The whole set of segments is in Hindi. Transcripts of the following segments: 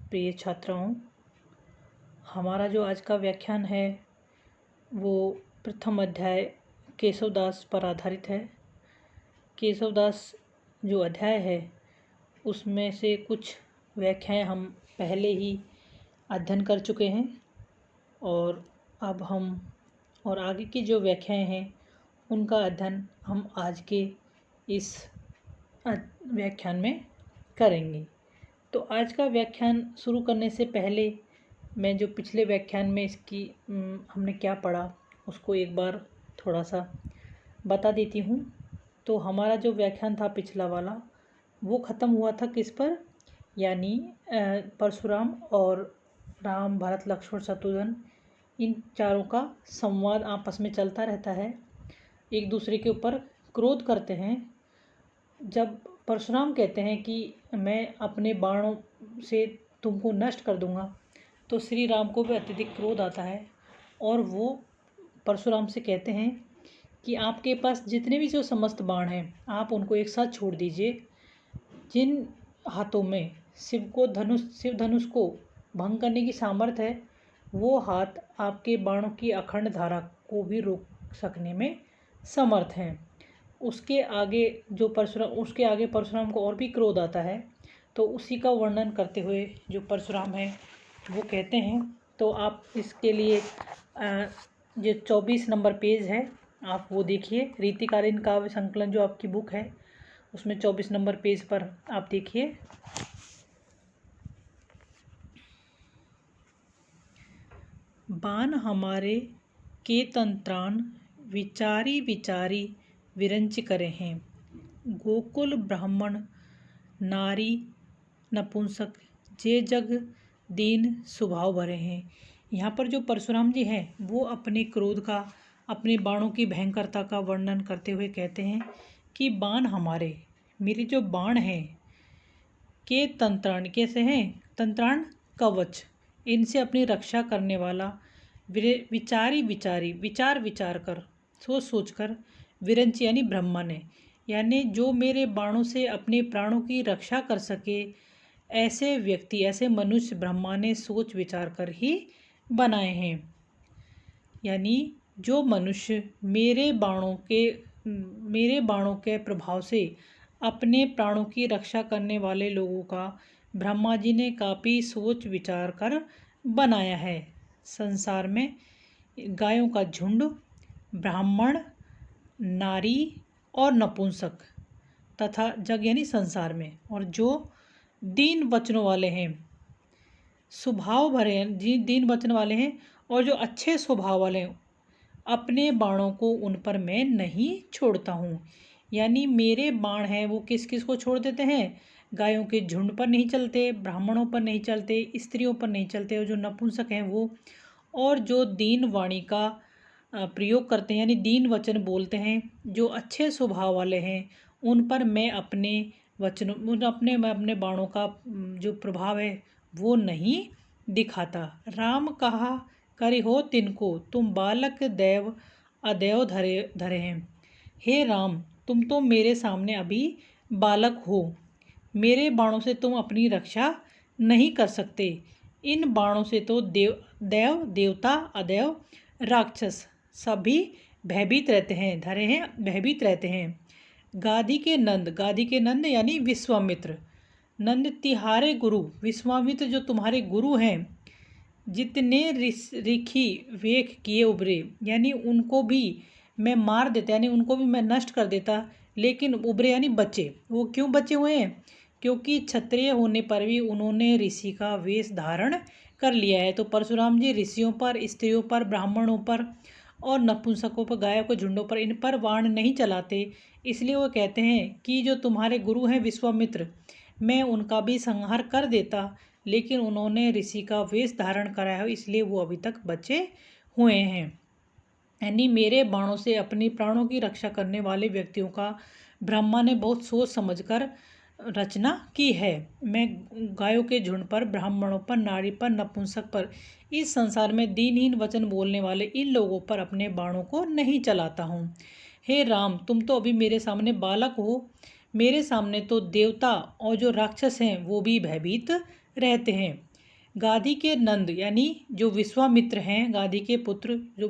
प्रिय छात्राओं, हमारा जो आज का व्याख्यान है वो प्रथम अध्याय केशवदास पर आधारित है। केशवदास जो अध्याय है उसमें से कुछ व्याख्याएं हम पहले ही अध्ययन कर चुके हैं और अब हम और आगे की जो व्याख्याएं हैं उनका अध्ययन हम आज के इस व्याख्यान में करेंगे। तो आज का व्याख्यान शुरू करने से पहले मैं जो पिछले व्याख्यान में इसकी हमने क्या पढ़ा उसको एक बार थोड़ा सा बता देती हूँ। तो हमारा जो व्याख्यान था पिछला वाला वो ख़त्म हुआ था किस पर, यानी परशुराम और राम, भरत, लक्ष्मण, शत्रुघ्न इन चारों का संवाद आपस में चलता रहता है, एक दूसरे के ऊपर क्रोध करते हैं। जब परशुराम कहते हैं कि मैं अपने बाणों से तुमको नष्ट कर दूंगा, तो श्री राम को भी अत्यधिक क्रोध आता है और वो परशुराम से कहते हैं कि आपके पास जितने भी जो समस्त बाण हैं आप उनको एक साथ छोड़ दीजिए। जिन हाथों में शिव धनुष को भंग करने की सामर्थ्य है वो हाथ आपके बाणों की अखंड धारा को भी रोक सकने में समर्थ हैं। उसके आगे परशुराम को और भी क्रोध आता है, तो उसी का वर्णन करते हुए जो परशुराम है वो कहते हैं। तो आप इसके लिए जो 24 नंबर पेज है आप वो देखिए, रीतिकालीन काव्य संकलन जो आपकी बुक है उसमें 24 नंबर पेज पर आप देखिए। बाण हमारे के तंत्रान विचारी विचारी विरंच करे हैं, गोकुल ब्राह्मण नारी नपुंसक जे जग दीन स्वभाव भरे हैं। यहाँ पर जो परशुराम जी हैं वो अपने क्रोध का, अपने बाणों की भयंकरता का वर्णन करते हुए कहते हैं कि बाण हमारे, मेरे जो बाण हैं, के तंत्राण, कैसे हैं, तंत्राण कवच, इनसे अपनी रक्षा करने वाला, विचारी विचारी, विचार विचार कर, सोच सोच कर, विरंच यानी ब्रह्मा ने, यानी जो मेरे बाणों से अपने प्राणों की रक्षा कर सके, ऐसे व्यक्ति, ऐसे मनुष्य ब्रह्मा ने सोच विचार कर ही बनाए हैं। यानी जो मनुष्य मेरे बाणों के प्रभाव से अपने प्राणों की रक्षा करने वाले लोगों का ब्रह्मा जी ने काफ़ी सोच विचार कर बनाया है। संसार में गायों का झुंड, ब्राह्मण, नारी और नपुंसक तथा जग यानी संसार में, और जो दीन वचनों वाले हैं, स्वभाव भरे हैं, दीन वचन वाले हैं और जो अच्छे स्वभाव वाले हैं, अपने बाणों को उन पर मैं नहीं छोड़ता हूँ। यानी मेरे बाण हैं वो किस किस को छोड़ देते हैं, गायों के झुंड पर नहीं चलते, ब्राह्मणों पर नहीं चलते, स्त्रियों पर नहीं चलते, और जो नपुंसक हैं वो, और जो दीन वाणी का प्रयोग करते हैं यानी दीन वचन बोलते हैं, जो अच्छे स्वभाव वाले हैं, उन पर मैं अपने बाणों का जो प्रभाव है वो नहीं दिखाता। राम कहा करि हो तिनको, तुम बालक देव अदेव धरे हैं। हे राम, तुम तो मेरे सामने अभी बालक हो, मेरे बाणों से तुम अपनी रक्षा नहीं कर सकते। इन बाणों से तो देव देवता अदेव राक्षस सभी भयभीत रहते हैं, धरे हैं, भयभीत रहते हैं। गाधी के नंद यानी विश्वामित्र, नंद तिहारे गुरु, विश्वामित्र जो तुम्हारे गुरु हैं, जितने रिखी वेख किए उबरे, यानी उनको भी मैं मार देता, यानी उनको भी मैं नष्ट कर देता, लेकिन उबरे यानी बचे। वो क्यों बचे हुए हैं, क्योंकि क्षत्रिय होने पर भी उन्होंने ऋषि का वेश धारण कर लिया है। तो परशुराम जी ऋषियों पर, स्त्रियों पर, ब्राह्मणों पर और नपुंसकों पर, गायों के झुंडों पर, इन पर बाण नहीं चलाते। इसलिए वो कहते हैं कि जो तुम्हारे गुरु हैं विश्वामित्र, मैं उनका भी संहार कर देता, लेकिन उन्होंने ऋषि का वेश धारण करा है इसलिए वो अभी तक बचे हुए हैं। यानी मेरे बाणों से अपने प्राणों की रक्षा करने वाले व्यक्तियों का ब्रह्मा ने बहुत सोच समझकर रचना की है। मैं गायों के झुंड पर, ब्राह्मणों पर, नारी पर, नपुंसक पर, इस संसार में दीनहीन वचन बोलने वाले इन लोगों पर अपने बाणों को नहीं चलाता हूँ। हे राम, तुम तो अभी मेरे सामने बालक हो, मेरे सामने तो देवता और जो राक्षस हैं वो भी भयभीत रहते हैं। गाधी के नंद यानी जो विश्वामित्र हैं, गाधी के पुत्र जो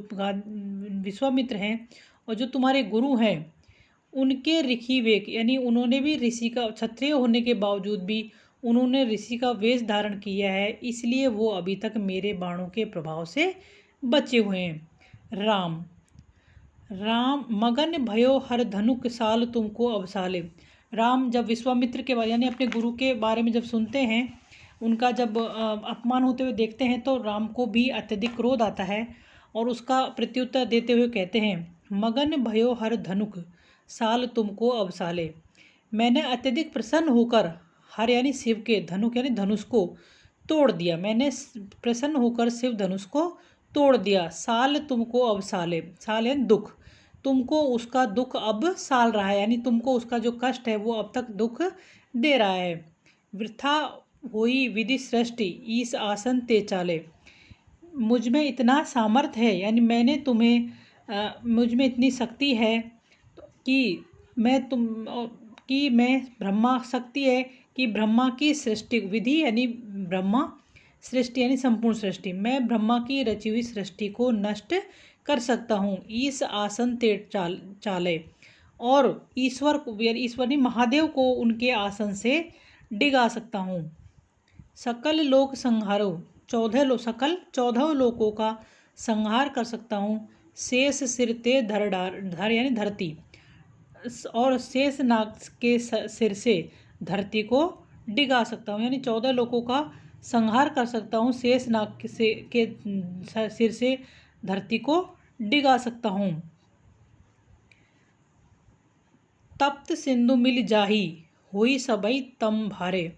विश्वामित्र हैं और जो तुम्हारे गुरु हैं, उनके ऋषिवेक यानी उन्होंने भी ऋषि का, क्षत्रिय होने के बावजूद भी उन्होंने ऋषि का वेश धारण किया है, इसलिए वो अभी तक मेरे बाणों के प्रभाव से बचे हुए हैं। राम राम मगन भयो हर धनुक साल तुमको अवसाले। राम जब विश्वामित्र के बारे यानी अपने गुरु के बारे में जब सुनते हैं, उनका जब अपमान होते हुए देखते हैं, तो राम को भी अत्यधिक क्रोध आता है और उसका प्रत्युत्तर देते हुए कहते हैं, मगन भयो हर धनुक साल तुमको अवसाले। मैंने अत्यधिक प्रसन्न होकर हर यानी शिव के, धनुक यानी धनुष को तोड़ दिया। मैंने प्रसन्न होकर शिव धनुष को तोड़ दिया। साल तुमको अवसाले, साल यानी दुख, तुमको उसका दुख अब साल रहा है, यानी तुमको उसका जो कष्ट है वो अब तक दुख दे रहा है। वृथा होई विधि सृष्टि ईस आसन ते चाले। मुझ में इतना सामर्थ्य है, यानी मैंने तुम्हें मुझ में इतनी शक्ति है कि मैं ब्रह्मा शक्ति है कि ब्रह्मा की सृष्टि विधि यानी ब्रह्मा सृष्टि यानी संपूर्ण सृष्टि, मैं ब्रह्मा की रची हुई सृष्टि को नष्ट कर सकता हूँ। ईस आसन ते चाले, और ईश्वर को यानी ईश्वर नहीं महादेव को उनके आसन से डिगा सकता हूँ। सकल लोक संहारो, 14 लोकों का संहार कर सकता हूँ। शेष सिर ते धर यानी धरती, और शेष नाग के सिर से धरती को डिगा सकता हूँ, यानी 14 लोकों का संहार कर सकता हूँ। शेष नाग के सिर से धरती को डिगा सकता हूँ। तप्त सिंधु मिल जाही हुई सबई तम भारे,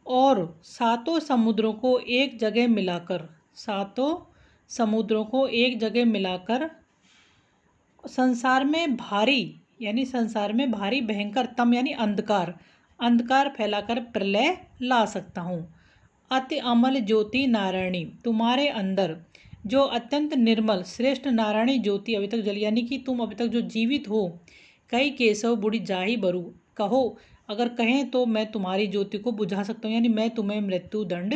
और सातों समुद्रों को एक जगह मिलाकर, सातों समुद्रों को एक जगह मिलाकर संसार में भारी यानी संसार में भारी भयंकर, तम यानी अंधकार फैलाकर प्रलय ला सकता हूँ। अति अमल ज्योति नारायणी, तुम्हारे अंदर जो अत्यंत निर्मल श्रेष्ठ नारायणी ज्योति अभी तक जली, यानी कि तुम अभी तक जो जीवित हो। कई केशव बुढ़ी जाही बरु, कहो अगर कहें तो मैं तुम्हारी ज्योति को बुझा सकता हूँ, यानी मैं तुम्हें मृत्यु दंड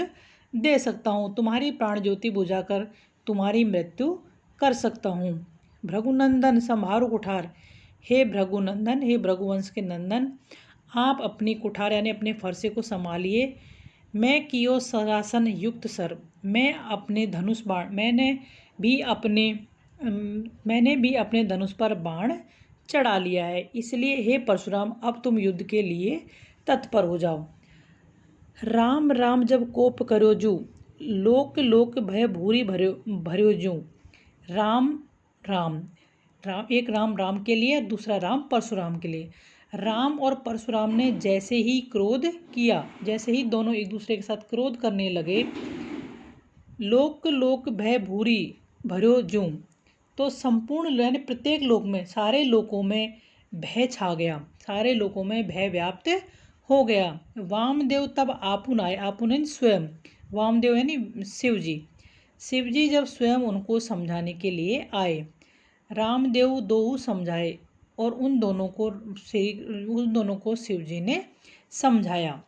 दे सकता हूँ, तुम्हारी प्राण ज्योति बुझाकर तुम्हारी मृत्यु कर सकता हूँ। भृगुनंदन संभारो कुठार, हे भृगुनंदन, हे भृगुवंश के नंदन, आप अपनी कुठार यानी अपने फरसे को संभालिए। मैं कियो सरासन युक्त सर, मैं अपने धनुष बाण मैंने भी अपने धनुष पर बाण चढ़ा लिया है, इसलिए हे परशुराम अब तुम युद्ध के लिए तत्पर हो जाओ। राम राम जब कोप करो जू, लोक लोक भय भूरी भर्यो जू। राम राम राम, एक राम के लिए, दूसरा राम परशुराम के लिए। राम और परशुराम ने जैसे ही क्रोध किया, जैसे ही दोनों एक दूसरे के साथ क्रोध करने लगे, लोक लोक भय भूरी भर्यो जू, तो संपूर्ण यानी प्रत्येक लोक में, सारे लोकों में भय छा गया, सारे लोकों में भय व्याप्त हो गया। वामदेव तब आपुन आए, आपुन यानी स्वयं, वामदेव यानी शिव जी जब स्वयं उनको समझाने के लिए आए। रामदेव दोऊ समझाए, और उन दोनों को शिव जी ने समझाया।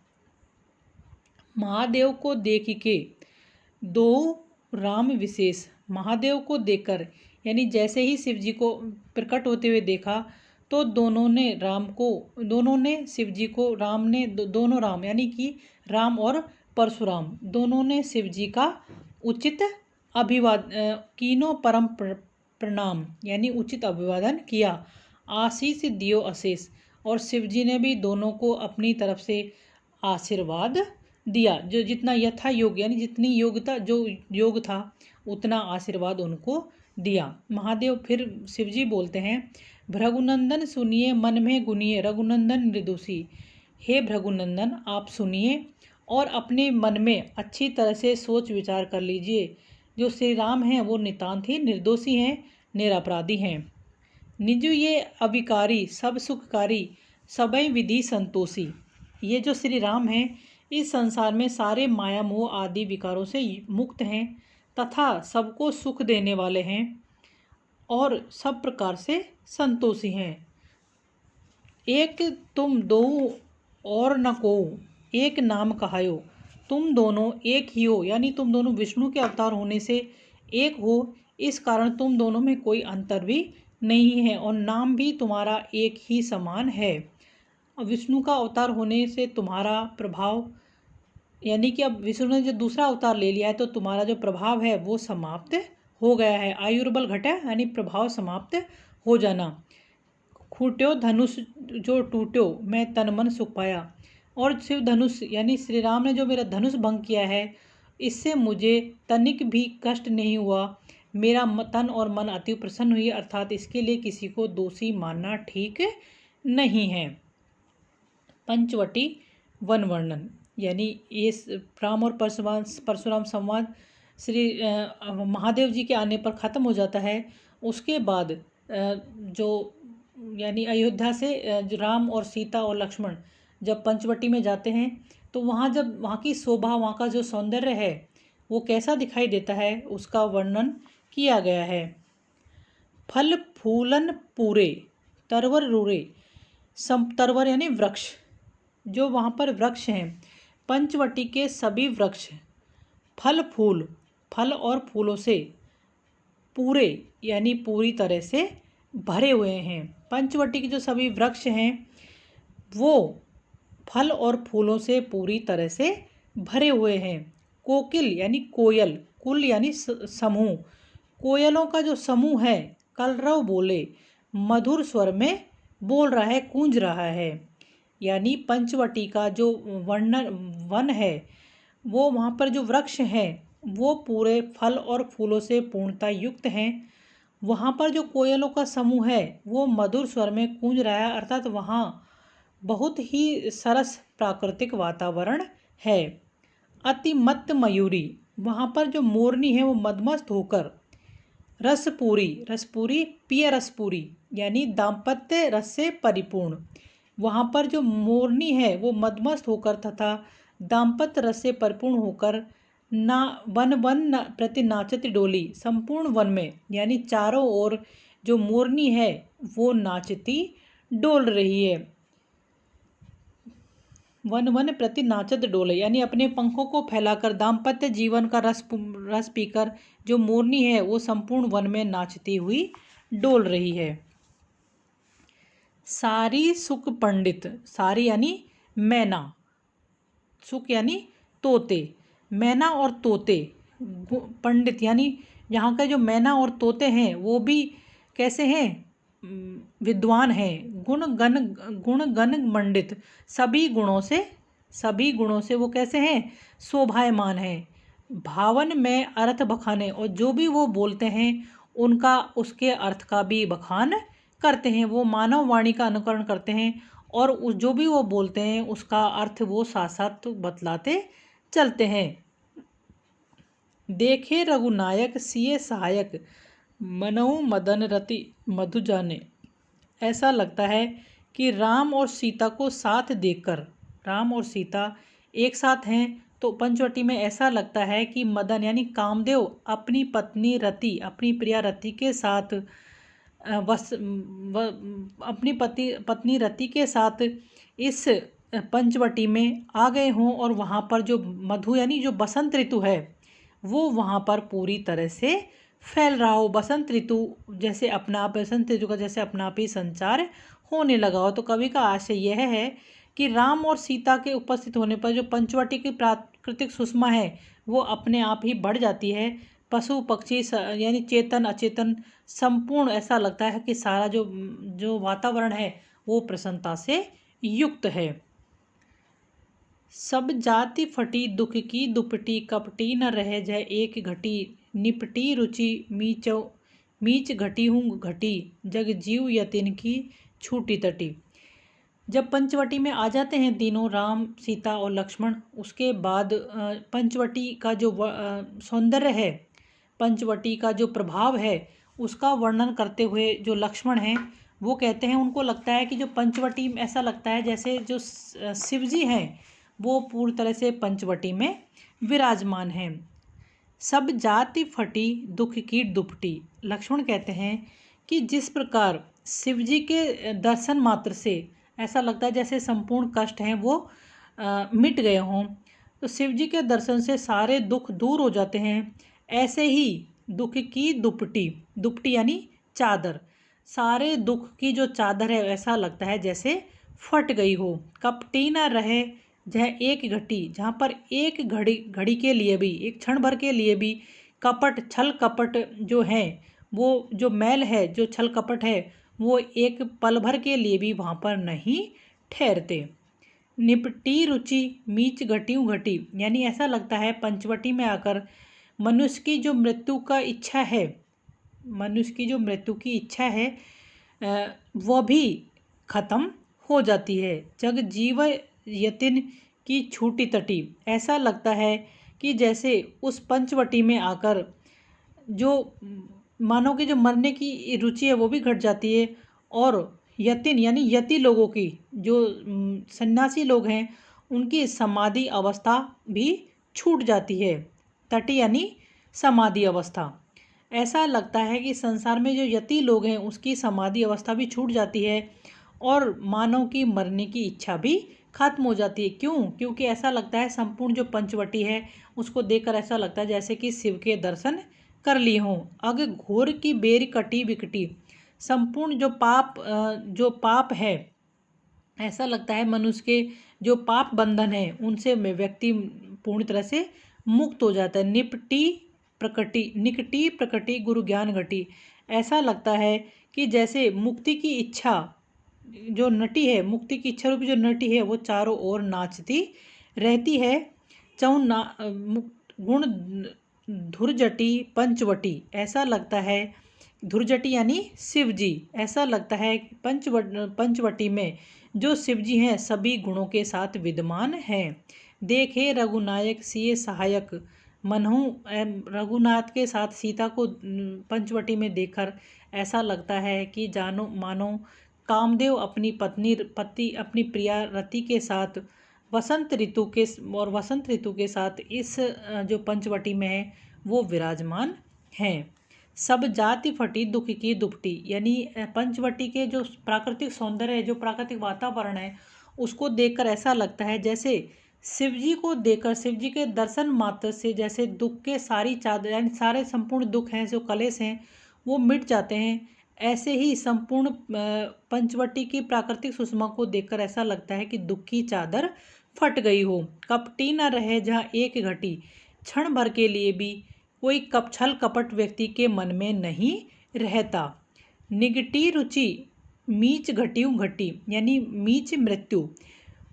महादेव को देख के दो राम विशेष, महादेव को देखकर यानी जैसे ही शिव जी को प्रकट होते हुए देखा, तो दोनों ने शिव जी को, राम ने दोनों राम यानी कि राम और परशुराम दोनों ने शिव जी का उचित कीनो परम प्रणाम यानी उचित अभिवादन किया। आशीष दियो अशेष, और शिव जी ने भी दोनों को अपनी तरफ से आशीर्वाद दिया, जो जितना यथा योग यानी जितनी योग्यता जो योग था उतना आशीर्वाद उनको दिया। महादेव फिर शिव जी बोलते हैं, भृगुनंदन सुनिए मन में गुनिए रघुनंदन निर्दोषी। हे भृगुनंदन आप सुनिए और अपने मन में अच्छी तरह से सोच विचार कर लीजिए, जो श्री राम हैं वो नितांत ही निर्दोषी हैं, निरपराधी हैं। निज ये अविकारी सब सुखकारी सबई विधि संतोषी। ये जो श्री राम हैं इस संसार में सारे माया मोह आदि विकारों से मुक्त हैं तथा सबको सुख देने वाले हैं और सब प्रकार से संतोषी हैं। एक तुम दो और न को, एक नाम कहायो तुम दोनों एक ही हो, यानी तुम दोनों विष्णु के अवतार होने से एक हो, इस कारण तुम दोनों में कोई अंतर भी नहीं है और नाम भी तुम्हारा एक ही समान है। विष्णु का अवतार होने से तुम्हारा प्रभाव, यानी कि अब विष्णु ने जो दूसरा अवतार ले लिया है तो तुम्हारा जो प्रभाव है वो समाप्त हो गया है। आयुर्बल घटा यानी प्रभाव समाप्त हो जाना। खूट्यो धनुष जो टूट्यो, मैं तन मन सुख पाया। और शिव धनुष यानी श्री राम ने जो मेरा धनुष भंग किया है, इससे मुझे तनिक भी कष्ट नहीं हुआ। मेरा तन और मन अति प्रसन्न हुई, अर्थात इसके लिए किसी को दोषी मानना ठीक नहीं है। पंचवटी वन वर्णन, यानी ये राम और परशुराम संवाद श्री महादेव जी के आने पर ख़त्म हो जाता है। उसके बाद जो यानी अयोध्या से जो राम और सीता और लक्ष्मण जब पंचवटी में जाते हैं तो वहाँ जब वहाँ की शोभा, वहाँ का जो सौंदर्य है वो कैसा दिखाई देता है, उसका वर्णन किया गया है। फल फूलन पूरे तरवर रूरे, तरवर यानी वृक्ष, जो वहाँ पर वृक्ष हैं पंचवटी के सभी वृक्ष फल और फूलों से पूरे यानी पूरी तरह से भरे हुए हैं। पंचवटी के जो सभी वृक्ष हैं वो फल और फूलों से पूरी तरह से भरे हुए हैं। कोकिल यानी कोयल, कुल यानी समूह, कोयलों का जो समूह है कलरव बोले, मधुर स्वर में बोल रहा है, गूंज रहा है। यानी पंचवटी का जो वन है वो, वहाँ पर जो वृक्ष हैं वो पूरे फल और फूलों से पूर्णता युक्त हैं। वहाँ पर जो कोयलों का समूह है वो मधुर स्वर में गूंज रहा है, अर्थात वहाँ बहुत ही सरस प्राकृतिक वातावरण है। अतिमत्त मयूरी, वहाँ पर जो मोरनी है वो मदमस्त होकर रसपूरी पिय रसपूरी यानी दाम्पत्य रस से परिपूर्ण, वहाँ पर जो मोरनी है वो मदमस्त होकर तथा दाम्पत्य रस से परिपूर्ण होकर ना वन प्रति नाचती डोली, संपूर्ण वन में यानी चारों ओर जो मोरनी है वो नाचती डोल रही है। वन प्रति नाचत डोले यानी अपने पंखों को फैलाकर दाम्पत्य जीवन का रस पीकर जो मोरनी है वो संपूर्ण वन में नाचती हुई डोल रही है। सारी सुख पंडित, सारी यानी मैना, सुख यानी तोते, मैना और तोते पंडित यानी यहाँ का जो मैना और तोते हैं वो भी कैसे हैं, विद्वान हैं। गुण गण मंडित, सभी गुणों से वो कैसे हैं, शोभायमान हैं। भावन में अर्थ बखाने, और जो भी वो बोलते हैं उनका उसके अर्थ का भी बखान करते हैं। वो मानव वाणी का अनुकरण करते हैं और उस जो भी वो बोलते हैं उसका अर्थ वो साथ साथ बतलाते चलते हैं। देखे रघुनायक सिए सहायक, मनऊ मदन रति मधु जाने, ऐसा लगता है कि राम और सीता को साथ देखकर, राम और सीता एक साथ हैं तो पंचवटी में ऐसा लगता है कि मदन यानी कामदेव अपनी पत्नी रति, अपनी प्रिया रति के साथ अपनी पत्नी रति के साथ इस पंचवटी में आ गए हों और वहाँ पर जो मधु यानी जो बसंत ऋतु है वो वहाँ पर पूरी तरह से फैल रहा हो। बसंत ऋतु का जैसे अपना आप ही संचार होने लगा हो। तो कवि का आशय यह है कि राम और सीता के उपस्थित होने पर जो पंचवटी की प्राकृतिक सुषमा है वो अपने आप ही बढ़ जाती है। पशु पक्षी यानी चेतन अचेतन संपूर्ण, ऐसा लगता है कि सारा जो वातावरण है वो प्रसन्नता से युक्त है। सब जाति फटी दुख की दुपटी, कपटी न रह जाए एक घटी, निपटी रुचि मीच घटी हूँ घटी, जग जीव यतिन की छूटी तटी। जब पंचवटी में आ जाते हैं तीनों राम सीता और लक्ष्मण, उसके बाद पंचवटी का जो सौंदर्य है, पंचवटी का जो प्रभाव है उसका वर्णन करते हुए जो लक्ष्मण हैं वो कहते हैं, उनको लगता है कि जो पंचवटी ऐसा लगता है जैसे जो शिवजी हैं वो पूरी तरह से पंचवटी में विराजमान हैं। सब जाति फटी दुख की दुपटी, लक्ष्मण कहते हैं कि जिस प्रकार शिवजी के दर्शन मात्र से ऐसा लगता है जैसे संपूर्ण कष्ट हैं वो मिट गए हों, तो शिव जी के दर्शन से सारे दुख दूर हो जाते हैं। ऐसे ही दुख की दुपटी, दुपटी यानी चादर, सारे दुख की जो चादर है ऐसा लगता है जैसे फट गई हो। कपटी ना रहे जह एक घटी, जहाँ पर एक घड़ी घड़ी के लिए भी, एक क्षण भर के लिए भी कपट छल कपट जो है, वो जो मैल है, जो छल कपट है, वो एक पल भर के लिए भी वहाँ पर नहीं ठहरते। निपटी रुचि मीच घटियों घटी, यानी ऐसा लगता है पंचवटी में आकर मनुष्य की जो मृत्यु का इच्छा है, मनुष्य की जो मृत्यु की इच्छा है वह भी खत्म हो जाती है। जग जीव यतिन की छूटी तटी, ऐसा लगता है कि जैसे उस पंचवटी में आकर जो मानव की जो मरने की रुचि है वो भी घट जाती है, और यतिन यानी यति लोगों की, जो सन्यासी लोग हैं, उनकी समाधि अवस्था भी छूट जाती है। तटी यानी समाधि अवस्था, ऐसा लगता है कि संसार में जो यति लोग हैं उसकी समाधि अवस्था भी छूट जाती है और मानव की मरने की इच्छा भी खत्म हो जाती है। क्यों? क्योंकि ऐसा लगता है संपूर्ण जो पंचवटी है उसको देखकर ऐसा लगता है जैसे कि शिव के दर्शन कर लिए हों। अग घोर की बेर कटी बिकटी, संपूर्ण जो पाप है, ऐसा लगता है मनुष्य के जो पाप बंधन है उनसे व्यक्ति पूर्ण तरह से मुक्त हो जाता है। निकटी प्रकटी गुरु ज्ञान घटी, ऐसा लगता है कि जैसे मुक्ति की इच्छा जो नटी है, मुक्ति की इच्छा रूपी जो नटी है, वो चारों ओर नाचती रहती है। गुण धुरजटी पंचवटी, ऐसा लगता है धुरजटी यानी शिव जी, ऐसा लगता है पंचवटी में जो शिव जी हैं सभी गुणों के साथ विद्यमान हैं। देखे रघुनायक सिए सहायक, मनहु रघुनाथ के साथ सीता को पंचवटी में देखकर ऐसा लगता है कि जानो मानो कामदेव अपनी पति अपनी प्रिया रति के साथ वसंत ऋतु के साथ इस जो पंचवटी में है वो विराजमान हैं। सब जाति फटी दुख की दुपटी, यानी पंचवटी के जो प्राकृतिक सौंदर्य है, जो प्राकृतिक वातावरण है, उसको देखकर ऐसा लगता है जैसे शिव जी को देखकर, शिव जी के दर्शन मात्र से जैसे दुख के सारी चादर यानी सारे संपूर्ण दुख हैं, जो कलेश हैं, वो मिट जाते हैं। ऐसे ही संपूर्ण पंचवटी की प्राकृतिक सुषमा को देखकर ऐसा लगता है कि दुख की चादर फट गई हो। कपटी न रहे जहाँ एक घटी, क्षण भर के लिए भी कोई छल कपट व्यक्ति के मन में नहीं रहता। निगटी रुचि मीच घटियों घटी, यानी मीच मृत्यु,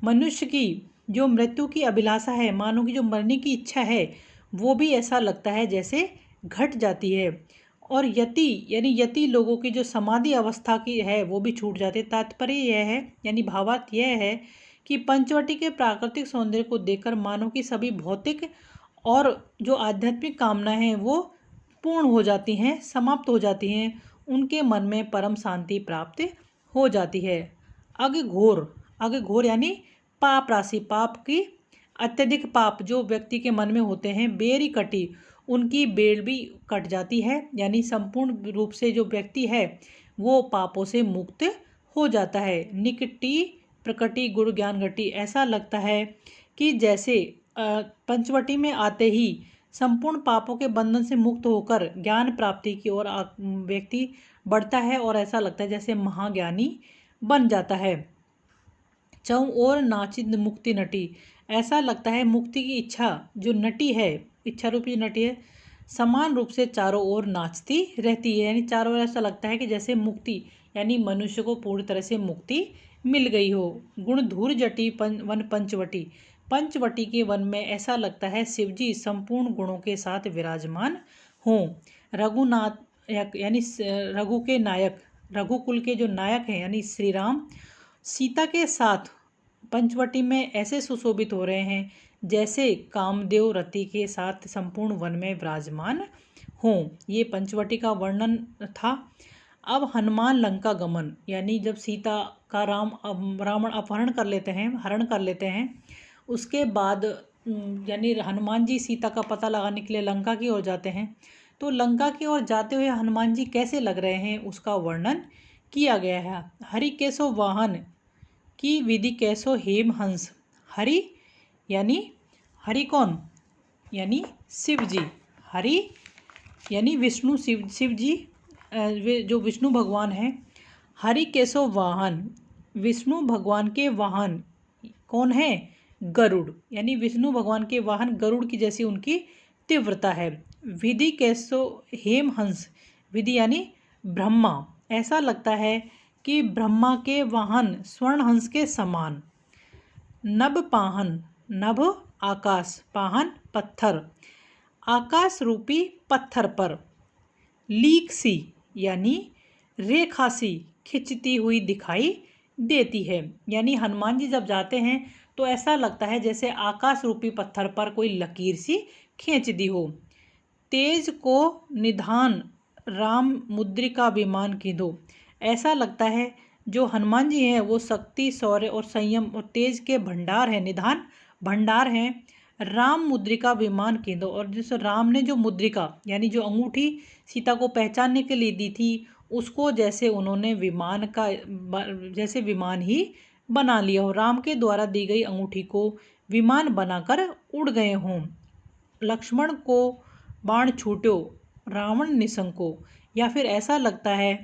मनुष्य की जो मृत्यु की अभिलाषा है, मानव की जो मरने की इच्छा है, वो भी ऐसा लगता है जैसे घट जाती है। और यति यानी यति लोगों की जो समाधि अवस्था की है वो भी छूट जाती है। तात्पर्य यह है, यानी भावार्थ यह है कि पंचवटी के प्राकृतिक सौंदर्य को देखकर मानव की सभी भौतिक और जो आध्यात्मिक कामनाएं हैं वो पूर्ण हो जाती हैं, समाप्त हो जाती हैं, उनके मन में परम शांति प्राप्त हो जाती है। अग घोर यानी पाप राशि, पाप की अत्यधिक पाप जो व्यक्ति के मन में होते हैं, बेरी कटी, उनकी बेड़ भी कट जाती है, यानी संपूर्ण रूप से जो व्यक्ति है वो पापों से मुक्त हो जाता है। निकटी प्रकटी गुरु ज्ञान घटी, ऐसा लगता है कि जैसे पंचवटी में आते ही संपूर्ण पापों के बंधन से मुक्त होकर ज्ञान प्राप्ति की ओर व्यक्ति बढ़ता है और ऐसा लगता है जैसे महाज्ञानी बन जाता है। चौं ओर नाचित मुक्ति नटी, ऐसा लगता है मुक्ति की इच्छा जो नटी है, इच्छा रूपी नटी है, समान रूप से चारों ओर नाचती रहती है, यानी चारों ओर ऐसा लगता है कि जैसे मुक्ति यानी मनुष्य को पूरी तरह से मुक्ति मिल गई हो। गुण धूर जटी वन पंचवटी, पंचवटी के वन में ऐसा लगता है शिवजी संपूर्ण गुणों के साथ विराजमान हों। रघुनाथ यानी रघु के नायक, रघुकुल के जो नायक हैं यानी श्री राम सीता के साथ पंचवटी में ऐसे सुशोभित हो रहे हैं जैसे कामदेव रति के साथ संपूर्ण वन में विराजमान हों। ये पंचवटी का वर्णन था। अब हनुमान लंका गमन, यानी जब सीता का रावण अपहरण कर लेते हैं, हरण कर लेते हैं, उसके बाद यानी हनुमान जी सीता का पता लगाने के लिए लंका की ओर जाते हैं। तो लंका की ओर जाते हुए हनुमान जी कैसे लग रहे हैं उसका वर्णन किया गया है। हरि कैसो वाहन की विधि कैसो हेम हंस, हरि यानी हरि कौन? यानी शिव जी। हरि यानी विष्णु, शिव जी जो विष्णु भगवान हैं। हरि केशव वाहन, विष्णु भगवान के वाहन कौन है? गरुड़, यानी विष्णु भगवान के वाहन गरुड़ की जैसी उनकी तीव्रता है। विधि केशव हेम हंस, विधि यानी ब्रह्मा, ऐसा लगता है कि ब्रह्मा के वाहन स्वर्ण हंस के समान। नभ पाहन, नभ आकाश, पाहन पत्थर, आकाश रूपी पत्थर पर। लीक सी यानी रेखा सी खिंचती हुई दिखाई देती है, यानी हनुमान जी जब जाते हैं तो ऐसा लगता है जैसे आकाश रूपी पत्थर पर कोई लकीर सी खींच दी हो। तेज को निधान राम मुद्रिका विमान की दो, ऐसा लगता है जो हनुमान जी हैं वो शक्ति, शौर्य और संयम और तेज के भंडार हैं, निधान भंडार हैं। राम मुद्रिका विमान की दो, और जिस राम ने जो मुद्रिका यानी जो अंगूठी सीता को पहचानने के लिए दी थी उसको जैसे उन्होंने विमान का जैसे विमान ही बना लिया हो, राम के द्वारा दी गई अंगूठी को विमान बनाकर उड़ गए हों। लक्ष्मण को बाण छूटो रावण निशंको, या फिर ऐसा लगता है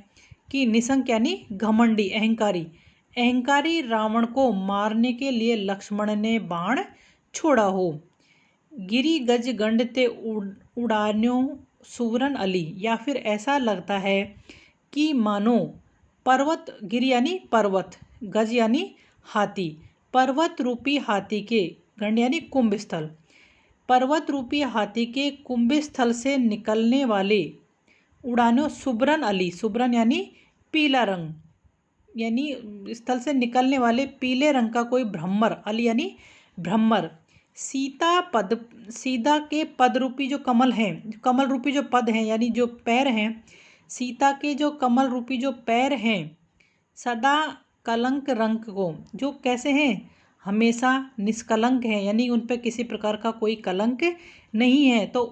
कि निशंक यानी घमंडी, अहंकारी, अहंकारी रावण को मारने के लिए लक्ष्मण ने बाण छोड़ा हो। गिरी गज गंड ते उड़ान्यो सुवरन अली, या फिर ऐसा लगता है कि मानो पर्वत, गिरी यानी पर्वत, गज यानी हाथी, पर्वत रूपी हाथी के, गंड यानी कुंभ स्थल, पर्वत रूपी हाथी के कुंभ स्थल से निकलने वाले उड़ानो सुबरन अली, सुबरन यानी पीला रंग, यानी स्थल से निकलने वाले पीले रंग का कोई भ्रमर, अली यानी भ्रमर। सीता के पद रूपी जो कमल हैं, कमल रूपी जो पद हैं यानी जो पैर हैं, सीता के जो कमल रूपी जो पैर हैं, सदा कलंक रंग को, जो कैसे हैं? हमेशा निष्कलंक हैं, यानी उन पर किसी प्रकार का कोई कलंक नहीं है, तो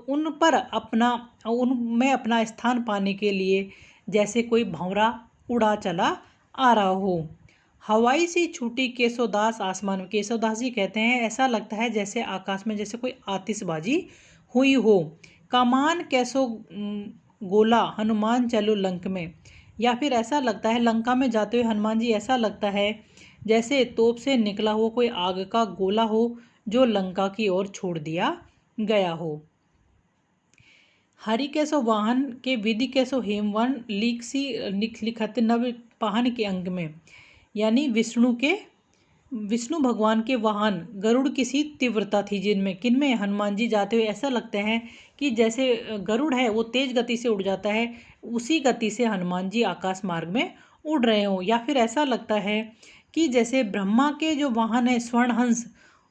उनमें अपना स्थान पाने के लिए जैसे कोई भंवरा उड़ा चला आ रहा हो। हवाई सी छूटी केशवदास आसमान में, केशवदास जी कहते हैं ऐसा लगता है जैसे आकाश में जैसे कोई आतिशबाजी हुई हो। कमान कैसो गोला हनुमान चलो लंक में, या फिर ऐसा लगता है लंका में जाते हुए हनुमान जी ऐसा लगता है जैसे तोप से निकला हुआ कोई आग का गोला हो जो लंका की ओर छोड़ दिया गया हो। हरि कैसो वाहन के विधि कैसो हेमवन लीक सी लिखत नव पाहन के अंग में, यानी विष्णु भगवान के वाहन गरुड़ की सी तीव्रता थी, जिनमें किनमें हनुमान जी जाते हुए ऐसा लगते हैं कि जैसे गरुड़ है वो तेज गति से उड़ जाता है, उसी गति से हनुमान जी आकाश मार्ग में उड़ रहे हों। या फिर ऐसा लगता है कि जैसे ब्रह्मा के जो वाहन है स्वर्णहंस,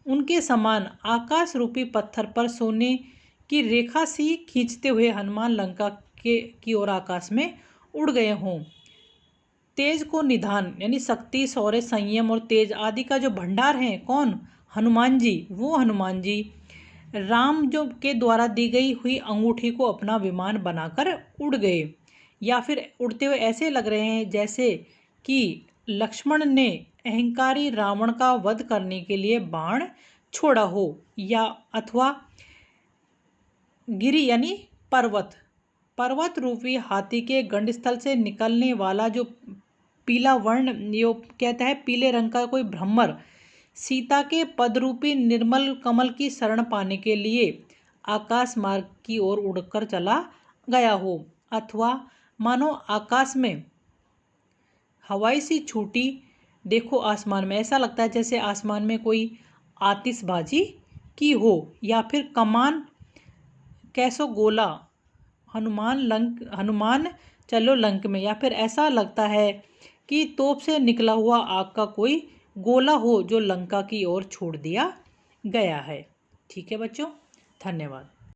उनके समान आकाश रूपी पत्थर पर सोने की रेखा सी खींचते हुए हनुमान लंका की ओर आकाश में उड़ गए हों। तेज को निधान यानी शक्ति, शौर्य, संयम और तेज आदि का जो भंडार है कौन? हनुमान जी। वो हनुमान जी राम जो के द्वारा दी गई हुई अंगूठी को अपना विमान बनाकर उड़ गए, या फिर उड़ते हुए ऐसे लग रहे हैं जैसे कि लक्ष्मण ने अहंकारी रावण का वध करने के लिए बाण छोड़ा हो, या अथवा गिरी यानी पर्वत रूपी हाथी के गंडस्थल से निकलने वाला जो पीला वर्ण, यो कहता है पीले रंग का कोई भ्रमर सीता के पदरूपी निर्मल कमल की शरण पाने के लिए आकाश मार्ग की ओर उड़कर चला गया हो, अथवा मानो आकाश में हवाई सी छूटी देखो आसमान में, ऐसा लगता है जैसे आसमान में कोई आतिशबाजी की हो। या फिर कमान कैसो गोला हनुमान चलो लंक में, या फिर ऐसा लगता है कि तोप से निकला हुआ आग का कोई गोला हो जो लंका की ओर छोड़ दिया गया है। ठीक है बच्चों, धन्यवाद।